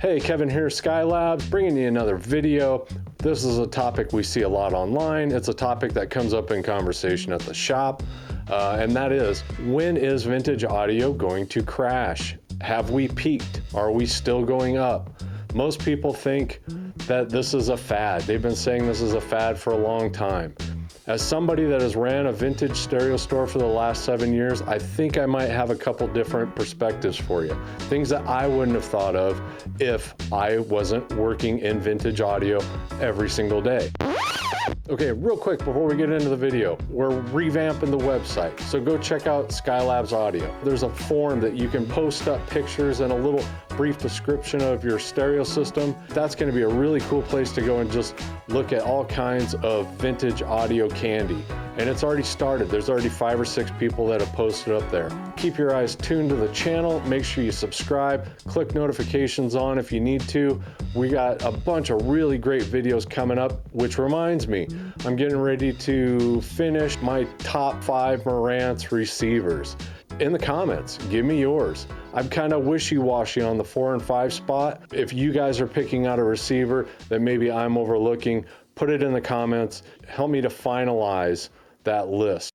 Hey, Kevin here, Skylabs, bringing you another video. This is a topic we see a lot online. It's a topic that comes up in conversation at the shop, and that is, when is vintage audio going to crash? Have we peaked? Are we still going up? Most people think that this is a fad. They've been saying this is a fad for a long time. As somebody that has ran a vintage stereo store for the last 7 years, I think I might have a couple different perspectives for you. Things that I wouldn't have thought of if I wasn't working in vintage audio every single day. Okay, real quick before we get into the video, we're revamping the website, so go check out Skylabs Audio. There's a form that you can post up pictures and a little brief description of your stereo system. That's going to be a really cool place to go and just look at all kinds of vintage audio candy. And it's already started. There's already 5 or 6 people that have posted up there. Keep your eyes tuned to the channel. Make sure you subscribe. Click notifications on if you need to. We got a bunch of really great videos coming up, which reminds me, I'm getting ready to finish my top 5 Marantz receivers. In the comments, give me yours. I'm kind of wishy-washy on the 4 and 5 spot. If you guys are picking out a receiver that maybe I'm overlooking, put it in the comments. Help me to finalize that list.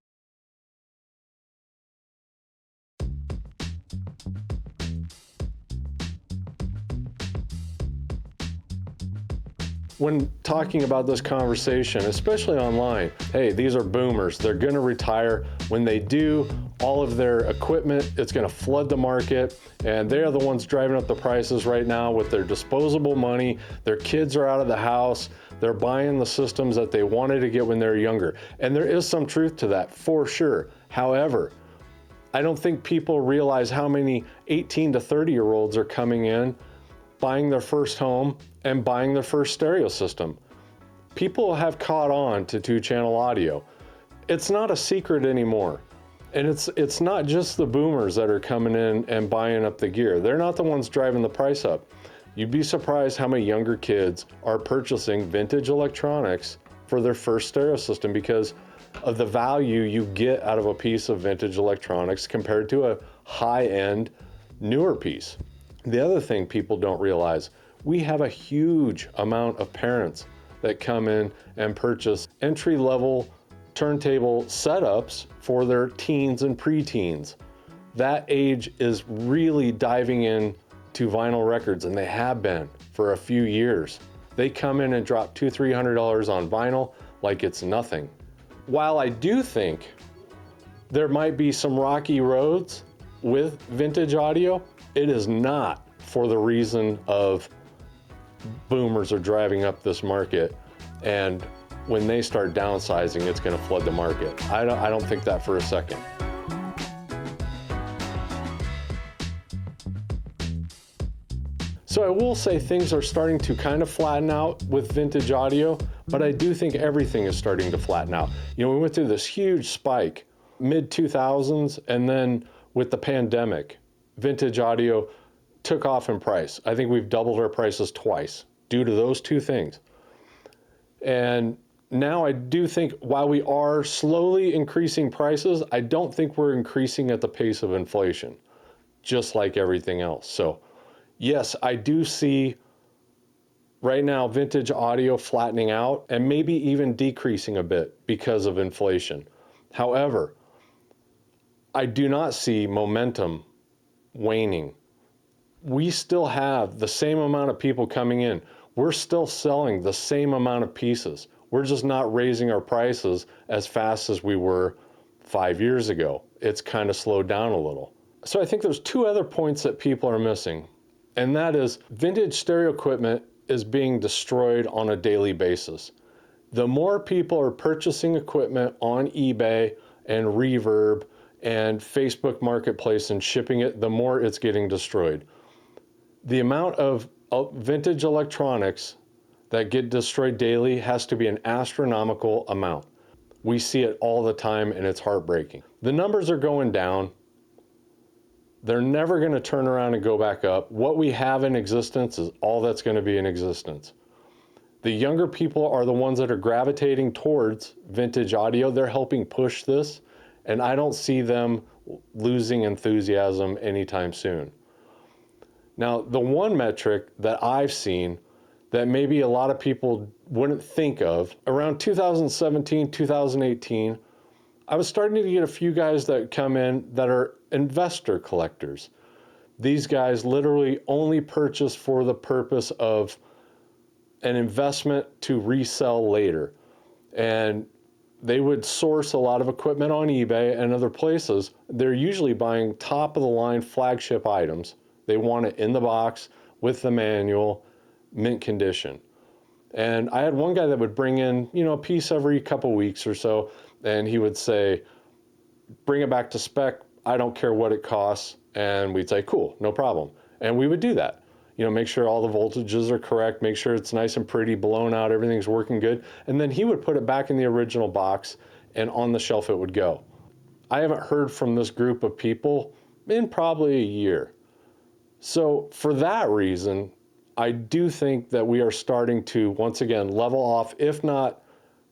When talking about this conversation, especially online, hey, these are boomers. They're going to retire. When they do, all of their equipment, it's going to flood the market, and they're the ones driving up the prices right now with their disposable money. Their kids are out of the house. They're buying the systems that they wanted to get when they were younger. And there is some truth to that, for sure. However, I don't think people realize how many 18 to 30-year-olds are coming in, buying their first home, and buying their first stereo system. People have caught on to 2-channel audio. It's not a secret anymore. And it's not just the boomers that are coming in and buying up the gear. They're not the ones driving the price up. You'd be surprised how many younger kids are purchasing vintage electronics for their first stereo system because of the value you get out of a piece of vintage electronics compared to a high-end, newer piece. The other thing people don't realize, we have a huge amount of parents that come in and purchase entry-level turntable setups for their teens and preteens. That age is really diving in to vinyl records, and they have been for a few years. They come in and drop $200–300 on vinyl like it's nothing. While I do think there might be some rocky roads with vintage audio, it is not for the reason of boomers are driving up this market, and when they start downsizing, it's going to flood the market. I don't think that for a second. So I will say things are starting to kind of flatten out with vintage audio, but I do think everything is starting to flatten out. You know, we went through this huge spike mid-2000s, and then with the pandemic, vintage audio took off in price. I think we've doubled our prices twice due to those two things. And now I do think while we are slowly increasing prices, I don't think we're increasing at the pace of inflation, just like everything else. So yes, I do see right now vintage audio flattening out and maybe even decreasing a bit because of inflation. However, I do not see momentum waning. We still have the same amount of people coming in. We're still selling the same amount of pieces. We're just not raising our prices as fast as we were 5 years ago. It's kind of slowed down a little. So I think there's 2 other points that people are missing, and that is vintage stereo equipment is being destroyed on a daily basis. The more people are purchasing equipment on eBay and Reverb and Facebook Marketplace and shipping it, the more it's getting destroyed. The amount of vintage electronics that get destroyed daily has to be an astronomical amount. We see it all the time, and it's heartbreaking. The numbers are going down. They're never going to turn around and go back up. What we have in existence is all that's going to be in existence. The younger people are the ones that are gravitating towards vintage audio. They're helping push this, and I don't see them losing enthusiasm anytime soon. Now, the one metric that I've seen that maybe a lot of people wouldn't think of, around 2017, 2018, I was starting to get a few guys that come in that are investor collectors. These guys literally only purchase for the purpose of an investment to resell later. And they would source a lot of equipment on eBay and other places. They're usually buying top of the line flagship items. They want it in the box with the manual, mint condition. And I had one guy that would bring in, a piece every couple weeks or so, and he would say, bring it back to spec, I don't care what it costs. And we'd say, cool, no problem. And we would do that. Make sure all the voltages are correct, make sure it's nice and pretty, blown out, everything's working good. And then he would put it back in the original box, and on the shelf it would go. I haven't heard from this group of people in probably a year. So for that reason, I do think that we are starting to, once again, level off. If not,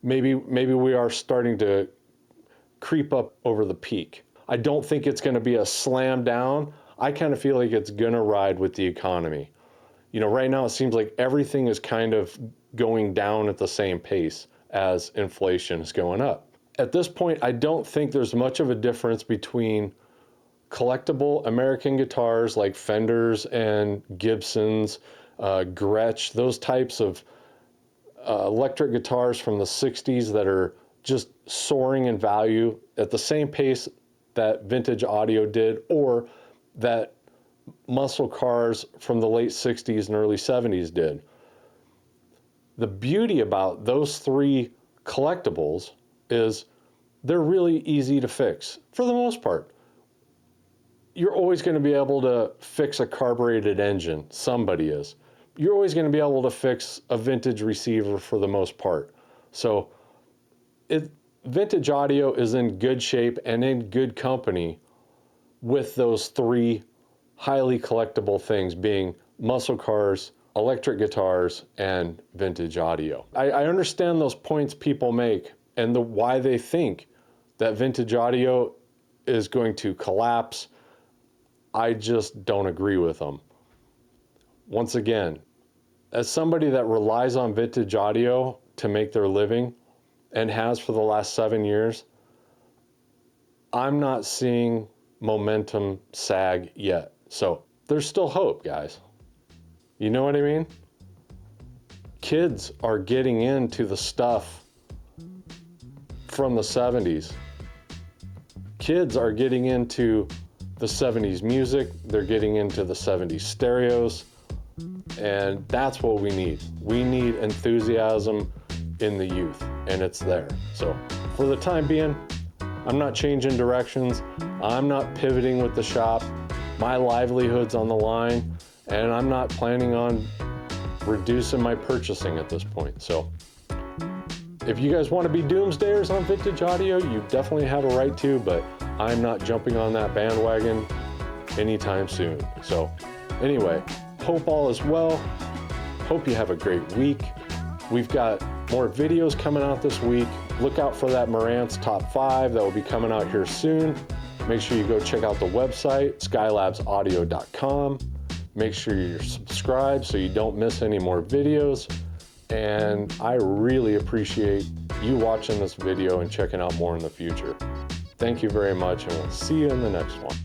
maybe we are starting to creep up over the peak. I don't think it's going to be a slam down. I kind of feel like it's going to ride with the economy. Right now it seems like everything is kind of going down at the same pace as inflation is going up. At this point, I don't think there's much of a difference between collectible American guitars like Fenders and Gibsons, Gretsch, those types of electric guitars from the 60s that are just soaring in value at the same pace that vintage audio did, or that muscle cars from the late 60s and early 70s did. The beauty about those three collectibles is they're really easy to fix for the most part. You're always going to be able to fix a carbureted engine. Somebody is. You're always going to be able to fix a vintage receiver for the most part. So vintage audio is in good shape and in good company with those three highly collectible things, being muscle cars, electric guitars, and vintage audio. I understand those points people make and why they think that vintage audio is going to collapse. I just don't agree with them. Once again, as somebody that relies on vintage audio to make their living and has for the last 7 years, I'm not seeing momentum sag yet. So there's still hope, guys. You know what I mean? Kids are getting into the stuff from the 70s. Kids are getting into the 70s music. They're getting into the 70s stereos. And that's what we need. We need enthusiasm in the youth, and it's there. So for the time being, I'm not changing directions. I'm not pivoting with the shop. My livelihood's on the line, and I'm not planning on reducing my purchasing at this point. So if you guys want to be doomsdayers on vintage audio, you definitely have a right to, but I'm not jumping on that bandwagon anytime soon. So anyway, hope all is well. Hope you have a great week. We've got more videos coming out this week. Look out for that Marantz Top 5 that will be coming out here soon. Make sure you go check out the website, skylabsaudio.com. Make sure you're subscribed so you don't miss any more videos. And I really appreciate you watching this video and checking out more in the future. Thank you very much, and we'll see you in the next one.